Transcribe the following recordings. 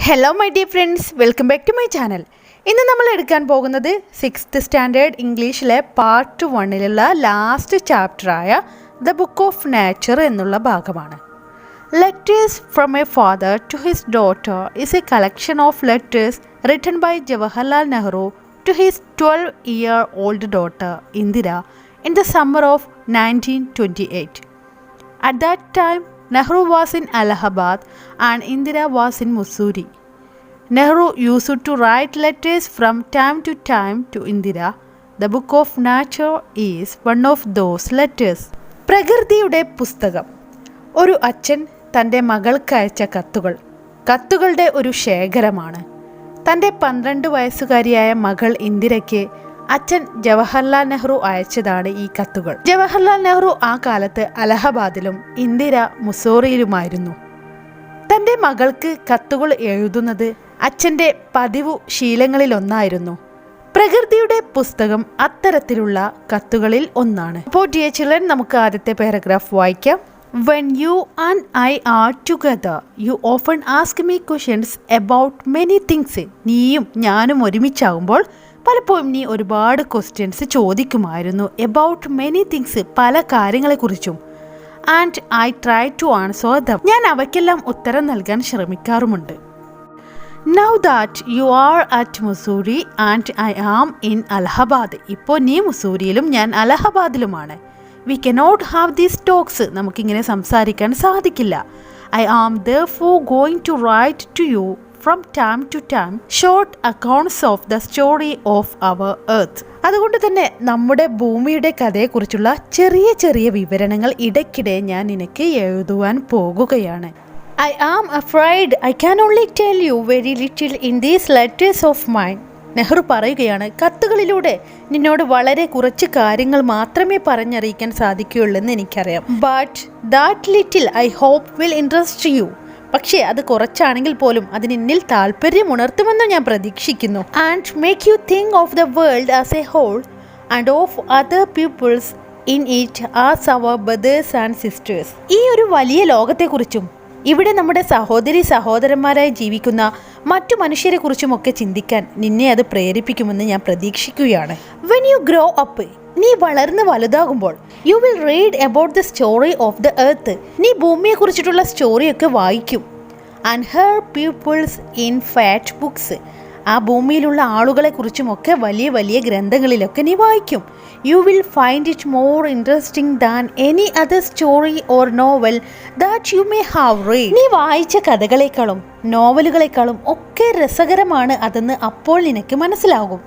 Hello my dear friends, welcome back to my channel. ഇന്ന് നമ്മൾ എടുക്കാൻ പോകുന്നത് 6th സ്റ്റാൻഡേർഡ് ഇംഗ്ലീഷിലെ പാർട്ട് 1ലുള്ള ലാസ്റ്റ് ചാപ്റ്റർ ആയ The Book of Nature എന്നുള്ള ഭാഗമാണ്. Letters from a father to his daughter is a collection of letters written by Jawaharlal Nehru to his 12-year-old daughter Indira in the summer of 1928. At that time, Nehru was in Allahabad and Indira was in Mussoorie. Nehru used to write letters from time to time to Indira. The Book of Nature is one of those letters. പ്രകൃതിയുടെ പുസ്തകം. ഒരു അച്ഛൻ തൻ്റെ മകൾക്ക് അയച്ച കത്തുകൾ. കത്തുകളുടെ ഒരു ശേഖരമാണ്. തൻ്റെ 12 വയസ്സുകാരിയായ മകൾ ഇന്ദിരയ്ക്ക് അച്ഛൻ ജവഹർലാൽ നെഹ്റു അയച്ചതാണ് ഈ കത്തുകൾ. ജവഹർലാൽ നെഹ്റു ആ കാലത്ത് അലഹബാദിലും ഇന്ദിര മുസോറിയിലുമായിരുന്നു. തൻ്റെ മകൾക്ക് കത്തുകൾ എഴുതുന്നത് അച്ഛൻ്റെ പതിവു ശീലങ്ങളിലൊന്നായിരുന്നു. പ്രകൃതിയുടെ പുസ്തകം അത്തരത്തിലുള്ള കത്തുകളിൽ ഒന്നാണ്. അപ്പോൾ ഡിയർ ചിൽഡ്രൻ, നമുക്ക് ആദ്യത്തെ പാരഗ്രാഫ് വായിക്കാം. When you and I are together, you often ask me questions about many things. നീയും ഞാനും ഒരുമിച്ചാകുമ്പോൾ പലപ്പോഴും നീ ഒരുപാട് ക്വസ്റ്റ്യൻസ് ചോദിക്കുമായിരുന്നു. എബൌട്ട് മെനി തിങ്സ്, പല കാര്യങ്ങളെക്കുറിച്ചും. And I try to answer them, ഞാൻ അവയ്ക്കെല്ലാം ഉത്തരം നൽകാൻ ശ്രമിക്കാറുമുണ്ട്. Now that you are at Mussoorie and I am in Allahabad, ഇപ്പോൾ നീ മുസൂരിയിലും ഞാൻ അലഹബാദിലുമാണ്. We cannot have these talks, നമുക്കിങ്ങനെ സംസാരിക്കാൻ സാധിക്കില്ല. I am therefore going to write to you from time to time short accounts of the story of our earth. അതുകൊണ്ട് തന്നെ നമ്മുടെ ഭൂമിയുടെ കഥയെക്കുറിച്ചുള്ള ചെറിയ ചെറിയ വിവരണങ്ങൾ ഇടയ്ക്കിടെ ഞാൻ നിനക്ക് എഴുതുവാൻ പോകുകയാണ്. I am afraid I can only tell you very little in these letters of mine. Nehru പറയുകയാണ്, കത്തുകളിലൂടെ നിന്നോട് വളരെ കുറച്ച് കാര്യങ്ങൾ മാത്രമേ പറഞ്ഞറിയിക്കാൻ സാധിക്കുകയുള്ളെന്ന് എനിക്കറിയാം. But that little I hope will interest you. പക്ഷേ അത് കുറച്ചാണെങ്കിൽ പോലും അത് നിന്നിൽ താല്പര്യം ഉണർത്തുമെന്ന് ഞാൻ പ്രതീക്ഷിക്കുന്നു. And make you think of the world as a whole and of other peoples in it as our brothers and sisters. ഈ ഒരു വലിയ ലോകത്തെക്കുറിച്ചും ഇവിടെ നമ്മുടെ സഹോദരി സഹോദരന്മാരായി ജീവിക്കുന്ന മറ്റു മനുഷ്യരെ കുറിച്ചുമൊക്കെ ചിന്തിക്കാൻ നിന്നെ അത് പ്രേരിപ്പിക്കുമെന്ന് ഞാൻ പ്രതീക്ഷിക്കുകയാണ്. വെൻ യു ഗ്രോ അപ്പ്, നീ വളർന്ന് വലുതാകുമ്പോൾ, you will read about the story of the earth, നീ ഭൂമിയെ കുറിച്ചിട്ടുള്ള സ്റ്റോറിയൊക്കെ വായിക്കും. And her peoples in fat books, ആ ഭൂമിയിലുള്ള ആളുകളെ കുറിച്ചുമൊക്കെ വലിയ വലിയ ഗ്രന്ഥങ്ങളിലൊക്കെ നീ വായിക്കും. You will find it more interesting than any other story or novel that you may have read. നീ വായിച്ച കഥകളെക്കാളും നോവലുകളെക്കാളും ഒക്കെ രസകരമാണ് അതെന്ന് അപ്പോൾ നിനക്ക് മനസ്സിലാകും.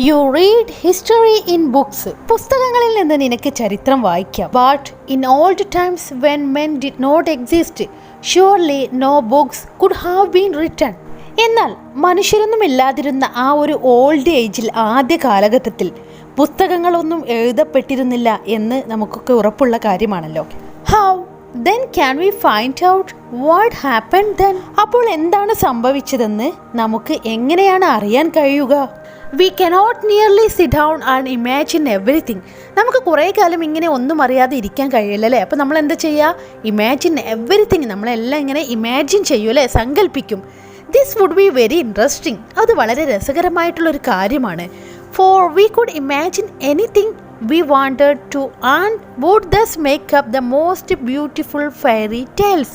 You read history in books, പുസ്തകങ്ങളിൽ നിന്ന് നിനക്ക് ചരിത്രം വായിക്കാം. But in old times when men did not exist surely no books could have been written. എന്നാൽ മനുഷ്യരൊന്നും ഇല്ലാതിരുന്ന ആ ഒരു ഓൾഡ് ഏജിൽ, ആദ്യ കാലഘട്ടത്തിൽ പുസ്തകങ്ങളൊന്നും എഴുതപ്പെട്ടിരുന്നില്ല എന്ന് നമുക്കൊക്കെ ഉറപ്പുള്ള കാര്യമാണല്ലോ. How then can we find out what happened then? അപ്പോൾ എന്താണ് സംഭവിച്ചതെന്ന് നമുക്ക് എങ്ങനെയാണ് അറിയാൻ കഴിയുക? We cannot nearly sit down and imagine everything. നമുക്ക് കുറേ കാലം ഇങ്ങനെ ഒന്നും അറിയാതെ ഇരിക്കാൻ കഴിയില്ലല്ലേ. അപ്പോൾ നമ്മൾ എന്താ ചെയ്യുക? ഇമാജിൻ എവറിത്തിങ്, നമ്മളെല്ലാം ഇങ്ങനെ ഇമാജിൻ ചെയ്യും അല്ലേ, സങ്കല്പിക്കും. This would be very interesting, അത് വളരെ രസകരമായിട്ടുള്ളൊരു കാര്യമാണ്. For we could imagine anything we wanted to and would thus make up the most beautiful fairy tales.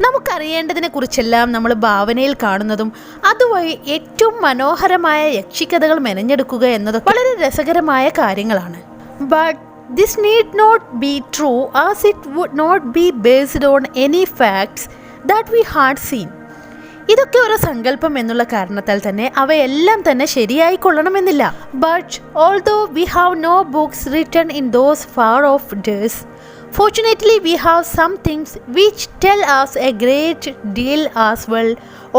നമുക്കറിയേണ്ടതിനെ കുറിച്ചെല്ലാം നമ്മൾ ഭാവനയിൽ കാണുന്നതും അതുവഴി ഏറ്റവും മനോഹരമായ യക്ഷിക്കഥകൾ മെനഞ്ഞെടുക്കുക എന്നതൊക്കെ വളരെ രസകരമായ കാര്യങ്ങളാണ്. But this need not be true as it would not be based on any facts that we had seen. ഇതൊക്കെ ഒരു സങ്കല്പം എന്നുള്ള കാരണത്താൽ തന്നെ അവയെല്ലാം തന്നെ ശരിയായി കൊള്ളണമെന്നില്ല. But although we have no books written in those far off days, fortunately we have some things which tell us a great deal as well,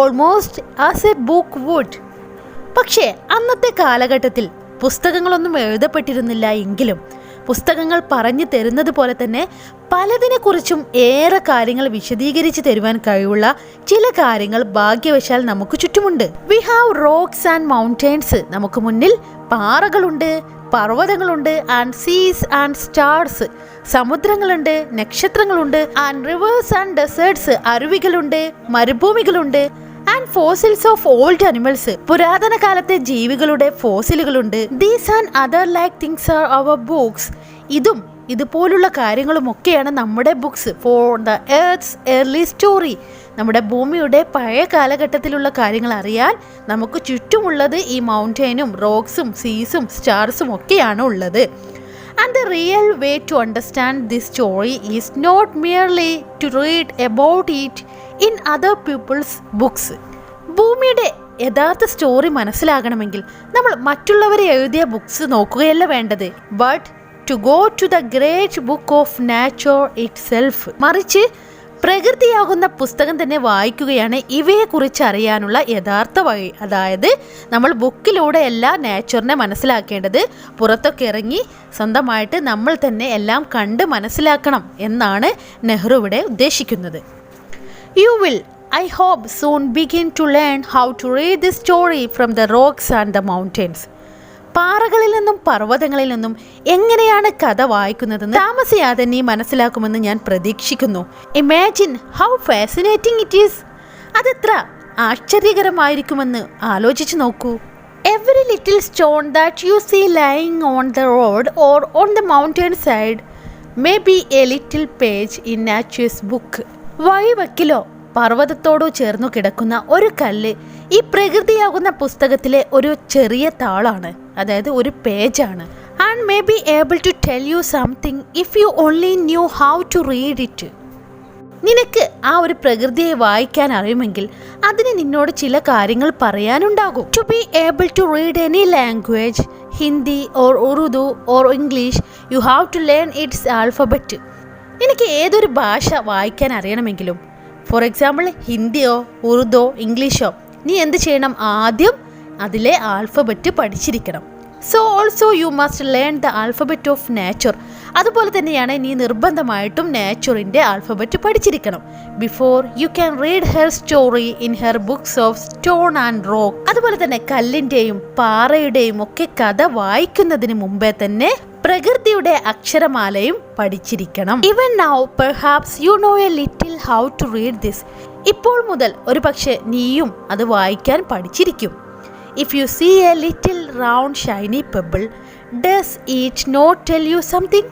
almost as a book would. പക്ഷേ അന്നത്തെ കാലഘട്ടത്തിൽ പുസ്തകങ്ങളൊന്നും എഴുതപ്പെട്ടിരുന്നില്ല എങ്കിലും പുസ്തകങ്ങൾ പറഞ്ഞു തരുന്നത് പോലെ തന്നെ പലതിനെക്കുറിച്ചും ഏറെ കാര്യങ്ങൾ വിശദീകരിച്ച് തരുവാൻ കഴിവുള്ള ചില കാര്യങ്ങൾ ഭാഗ്യവശാൽ നമുക്ക് ചുറ്റുമുണ്ട്. We have rocks and mountains, നമുക്ക് മുന്നിൽ പാറകളുണ്ട്, പർവ്വതങ്ങളുണ്ട്. ആൻഡ് സീസ് ആൻഡ് സ്റ്റാർസ്, സമുദ്രങ്ങളുണ്ട്, നക്ഷത്രങ്ങളുണ്ട്. ആൻഡ് റിവേഴ്സ് ആൻഡ് ഡെസേർട്സ്, അരുവികളുണ്ട്, മരുഭൂമികളുണ്ട്. And fossils of old animals, പുരാതന കാലത്തെ ജീവികളുടെ ഫോസിലുകളുണ്ട്. These and other like things are our books, ഇതുപോലുള്ള കാര്യങ്ങളുമൊക്കെയാണ് നമ്മുടെ books for the earth's early story. നമ്മുടെ ഭൂമിയുടെ പഴയ കാലഘട്ടത്തിലുള്ള കാര്യങ്ങൾ അറിയാൻ നമുക്ക് ചുറ്റുമുള്ളത് ഈ മൗണ്ടെയിനും റോക്സും സീസും സ്റ്റാർസും ഒക്കെയാണ് ഉള്ളത്. And the real way to understand this story is not merely to read about it in other people's books. ഭൂമിയുടെ യഥാർത്ഥ സ്റ്റോറി മനസ്സിലാകണമെങ്കിൽ നമ്മൾ മറ്റുള്ളവരെ എഴുതിയ ബുക്സ് നോക്കുകയല്ല വേണ്ടത്, but to go to the great book of nature itself. മറിച്ച് പ്രകൃതിയാകുന്ന പുസ്തകം തന്നെ വായിക്കുകയാണ് ഇവയെക്കുറിച്ച് അറിയാനുള്ള യഥാർത്ഥ വഴി. അതായത് നമ്മൾ ബുക്കിലൂടെ എല്ലാ നേച്ചറിനെ മനസ്സിലാക്കേണ്ടത് പുറത്തൊക്കെ ഇറങ്ങി സ്വന്തമായിട്ട് നമ്മൾ തന്നെ എല്ലാം കണ്ട് മനസ്സിലാക്കണം എന്നാണ് നെഹ്റു ഇവിടെ ഉദ്ദേശിക്കുന്നത്. You will I hope soon begin to learn how to read this story from the rocks and the mountains. പാറകളിൽ നിന്നും പർവ്വതങ്ങളിൽ നിന്നും എങ്ങനെയാണ് കഥ വായിക്കുന്നതെന്ന് താമസിയാതെ നീ മനസ്സിലാക്കുമെന്ന് ഞാൻ പ്രതീക്ഷിക്കുന്നു. Imagine how fascinating it is. അതെത്ര ആശ്ചര്യകരമായിരിക്കുമെന്ന് ആലോചിച്ച് നോക്കൂ. Every little stone that you see lying on the road or on the mountain side may be a little page in nature's book. വഴിവക്കിലോ പർവ്വതത്തോടോ ചേർന്നു കിടക്കുന്ന ഒരു കല്ല് ഈ പ്രകൃതിയാകുന്ന പുസ്തകത്തിലെ ഒരു ചെറിയ താളാണ്, അതായത് ഒരു പേജാണ്. And may be able to tell you something if you only knew how to read it. നിനക്ക് ആ ഒരു പ്രകൃതിയെ വായിക്കാൻ അറിയുമെങ്കിൽ അതിന് നിന്നോട് ചില കാര്യങ്ങൾ പറയാനുണ്ടാകും. To be able to read any language, Hindi or Urdu or English, you have to learn its alphabet. നിനക്ക് ഏതൊരു ഭാഷ വായിക്കാൻ അറിയണമെങ്കിലും, ഫോർ എക്സാമ്പിൾ ഹിന്ദിയോ ഉറുദോ ഇംഗ്ലീഷോ, നീ എന്ത് ചെയ്യണം? ആദ്യം അതിലെ ആൽഫബറ്റ് പഠിച്ചിരിക്കണം. So also you must learn the alphabet of nature. അതുപോലെ തന്നെയാണ് നീ നിർബന്ധമായിട്ടും നേച്ചറിൻ്റെ ആൽഫബറ്റ് പഠിച്ചിരിക്കണം. Before you can read her story in her books of stone and rock. അതുപോലെ തന്നെ കല്ലിൻ്റെയും പാറയുടെയും ഒക്കെ കഥ വായിക്കുന്നതിന് മുമ്പേ തന്നെ പ്രകൃതിയുടെ അക്ഷരമാലയും പഠിച്ചിരിക്കണം. Even now perhaps you know a little how to read this. ഇപ്പോൾ മുതൽ ഒരു പക്ഷേ നീയും അത് വായിക്കാൻ പഠിച്ചിരിക്കും. If you see a little round shiny pebble, does it not tell you something?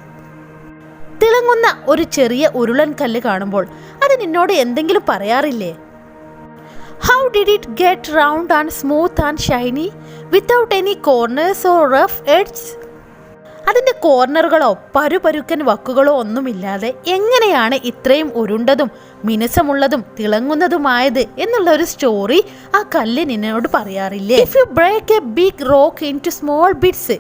തിളങ്ങുന്ന ഒരു ചെറിയ ഉരുളൻ കല്ല് കാണുമ്പോൾ അത് നിന്നോട് എന്തെങ്കിലും പറയാറില്ലേ? How did it get round and smooth and Shiny without any corners or rough edges? അതിൻ്റെ കോർണറുകളോ പരുപരുക്കൻ വക്കുകളോ ഒന്നുമില്ലാതെ എങ്ങനെയാണ് ഇത്രയും ഉരുണ്ടതും മിനുസമുള്ളതും തിളങ്ങുന്നതുമായത് എന്നുള്ള ഒരു സ്റ്റോറി ആ കല്ല് നിന്നോട് പറയാറില്ലേ? If you break a big rock into small bits,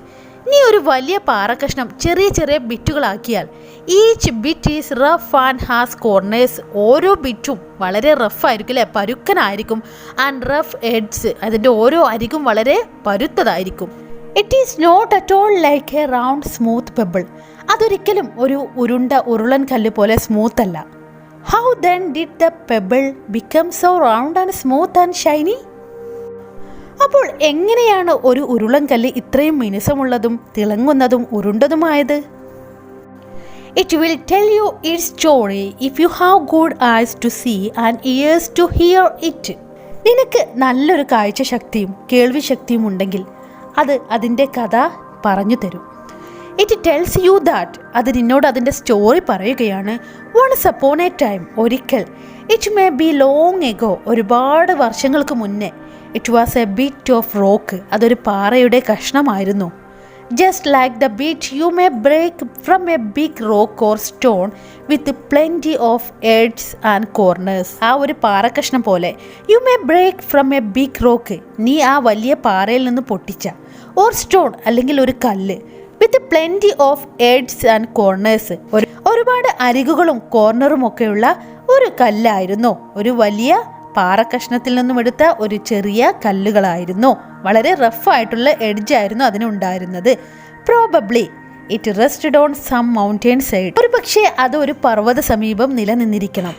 നീ ഒരു വലിയ പാറക്കഷ്ണം ചെറിയ ചെറിയ ബിറ്റുകളാക്കിയാൽ, each bit is rough and has corners. ഓരോ ബിറ്റും വളരെ റഫായിരിക്കും അല്ലേ, പരുക്കനായിരിക്കും. ആൻഡ് റഫ് എഡ്സ്, അതിൻ്റെ ഓരോ അരികും വളരെ പരുത്തതായിരിക്കും. It is not at all like a round smooth pebble. അതൊരിക്കലും ഒരു ഉരുണ്ട ഉരുളൻ കല്ല് പോലെ സ്മൂത്ത് അല്ല. How then did the pebble become so round and smooth and shiny? അപ്പോൾ എങ്ങനെയാണ് ഒരു ഉരുളൻ കല്ല് ഇത്രയും മിനുസമുള്ളതും തിളങ്ങുന്നതും ഉരുണ്ടതുമായത്? It will tell you its story if you have good eyes to see and ears to hear it. നിനക്ക് നല്ലൊരു കാഴ്ച ശക്തിയും കേൾവി ശക്തിയും ഉണ്ടെങ്കിൽ അത് അതിൻ്റെ കഥ പറഞ്ഞു തരും. ഇറ്റ് ടെൽസ് യു ദാറ്റ്, അത് നിന്നോട് അതിൻ്റെ സ്റ്റോറി പറയുകയാണ്. വൺസ് അപ്പോൺ എ ടൈം, ഒരിക്കൽ. It may be long ago, ഒരുപാട് വർഷങ്ങൾക്ക് മുന്നേ. It was a bit of rock, അതൊരു പാറയുടെ കഷ്ണമായിരുന്നു. Just like the bit you may break from a big rock or stone with plenty of edges and corners. ആ ഒരു പാറക്കഷ്ണം പോലെ you may break from a big rock, നീ ആ വലിയ പാറയിൽ നിന്ന് പൊട്ടിച്ച, ഓർ സ്റ്റോൺ അല്ലെങ്കിൽ ഒരു കല്ല്, with plenty of edges and corners, ഒരുപാട് അരികുകളും കോർണറും ഒക്കെയുള്ള ഒരു കല്ലായിരുന്നു. ഒരു വലിയ പാറക്കഷ്ണത്തിൽ നിന്നും എടുത്ത ഒരു ചെറിയ കല്ലുകളായിരുന്നു. വളരെ റഫായിട്ടുള്ള എഡ്ജായിരുന്നു അതിനുണ്ടായിരുന്നത്. Probably it rested on some mountain side. ഒരു പക്ഷേ അത് ഒരു പർവ്വത സമീപം നിലനിന്നിരിക്കണം.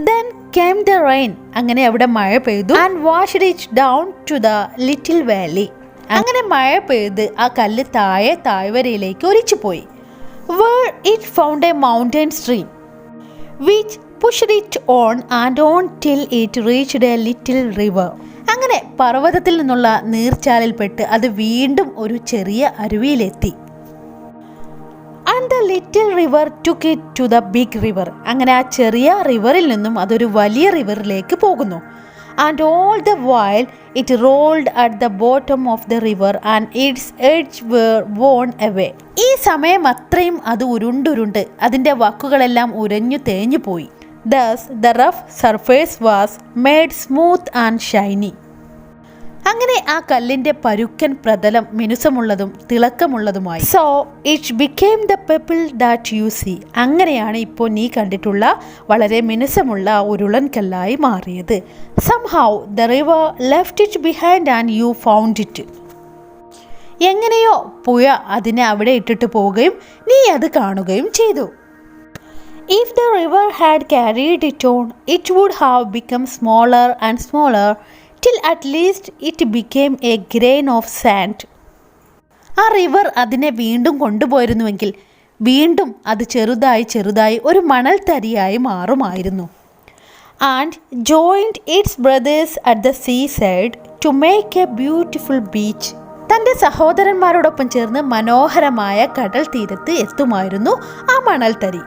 ദെൻ കേം ദ റെയിൻ, അങ്ങനെ അവിടെ മഴ പെയ്തു. And washed it down to the little valley. അങ്ങനെ മഴ പെയ്ത് ആ കല്ല് താഴ്വരയിലേക്ക് ഒലിച്ചു പോയി. Where it found a mountain stream which pushed it on and on till it reached a little river. അങ്ങനെ പർവ്വതത്തിൽ നിന്നുള്ള നീർച്ചാലിൽപ്പെട്ട് അത് വീണ്ടും ഒരു ചെറിയ അരുവിയിലെത്തി. And the little river took it to the big river. അങ്ങനെ ആ ചെറിയ റിവറിൽ നിന്നും അതൊരു വലിയ റിവറിലേക്ക് പോകുന്നു. And all the while it rolled at the bottom of the river and its edge were worn away. ഈ സമയം അത്രയും അത് ഉരുണ്ടുരുണ്ട് അതിൻ്റെ വക്കുകളെല്ലാം ഉരഞ്ഞു തേഞ്ഞു പോയി. Thus the rough surface was made smooth and shiny. അങ്ങനെ ആ കല്ലിൻ്റെ പരുക്കൻ പ്രതലം മിനുസമുള്ളതും തിളക്കമുള്ളതുമായി. So it became the pebble that you see. അങ്ങനെയാണ് ഇപ്പോൾ നീ കണ്ടിട്ടുള്ള വളരെ മിനുസമുള്ള ഉരുളൻ കല്ലായി മാറിയത്. Somehow the river left it behind and you found it. എങ്ങനെയോ പുഴ അതിനെ അവിടെ ഇട്ടിട്ട് പോവുകയും നീ അത് കാണുകയും ചെയ്തു. If the river had carried it on, it would have become smaller and smaller till at least it became a grain of sand. ആ റിവർ അതിനെ വീണ്ടും കൊണ്ടുപോയിരുന്നുവെങ്കിൽ വീണ്ടും അത് ചെറുതായി ഒരു മണൽ തരിയായി മാറുമായിരുന്നു. And joined its brothers at the seaside to make a beautiful beach. തൻ്റെ സഹോദരന്മാരോടൊപ്പം ചേർന്ന് മനോഹരമായ കടൽ തീരത്ത് എത്തുമായിരുന്നു ആ മണൽ തരി.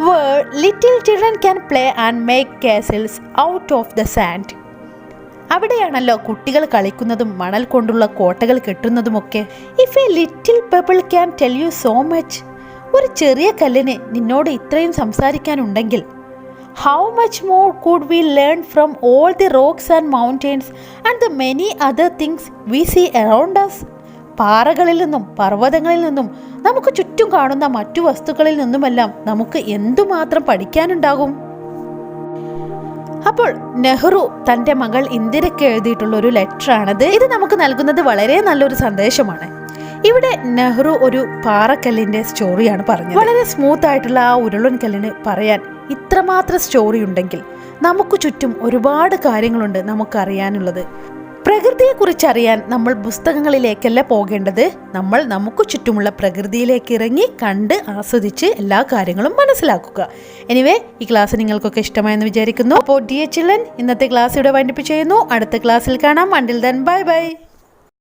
Where little children can play and make castles out of the sand. അവിടെയാണല്ലോ കുട്ടികൾ കളിക്കുന്നതും മണൽ കൊണ്ടുള്ള കോട്ടകൾ കെട്ടുന്നതുമൊക്കെ. If a little pebble can tell you so much. ഒരു ചെറിയ കല്ലിന് നിന്നോട് ഇത്രയും സംസാരിക്കാനുണ്ടെങ്കിൽ how much more could we learn from all the rocks and mountains and the many other things we see around us. പാറകളിൽ നിന്നും പർവ്വതങ്ങളിൽ നിന്നും നമുക്ക് ചുറ്റും കാണുന്ന മറ്റു വസ്തുക്കളിൽ നിന്നുമെല്ലാം നമുക്ക് എന്തുമാത്രം പഠിക്കാനുണ്ടാകും. അപ്പോൾ നെഹ്റു തൻ്റെ മകൾ ഇന്ദിരയ്ക്ക് എഴുതിയിട്ടുള്ള ഒരു ലെറ്ററാണിത്. ഇത് നമുക്ക് നൽകുന്നത് വളരെ നല്ലൊരു സന്ദേശമാണ്. ഇവിടെ നെഹ്റു ഒരു പാറക്കല്ലിൻ്റെ സ്റ്റോറിയാണ് പറഞ്ഞത്. വളരെ സ്മൂത്ത് ആയിട്ടുള്ള ആ ഉരുളൻ കല്ലിന് പറയാൻ ഇത്രമാത്രം സ്റ്റോറി ഉണ്ടെങ്കിൽ നമുക്ക് ചുറ്റും ഒരുപാട് കാര്യങ്ങളുണ്ട് നമുക്കറിയാനുള്ളത്. പ്രകൃതിയെക്കുറിച്ചറിയാൻ നമ്മൾ പുസ്തകങ്ങളിലേക്കല്ല പോകേണ്ടത്, നമ്മൾ നമുക്ക് ചുറ്റുമുള്ള പ്രകൃതിയിലേക്ക് ഇറങ്ങി കണ്ട് ആസ്വദിച്ച് എല്ലാ കാര്യങ്ങളും മനസ്സിലാക്കുക. എനിവേ ഈ ക്ലാസ് നിങ്ങൾക്കൊക്കെ ഇഷ്ടമായെന്ന് വിചാരിക്കുന്നു. അപ്പോൾ ഡിയർ ചിൽഡ്രൻ, ഇന്നത്തെ ക്ലാസ് ഇവിടെ വൈൻഡപ്പ് ചെയ്യുന്നു. അടുത്ത ക്ലാസ്സിൽ കാണാം. Until then bye bye.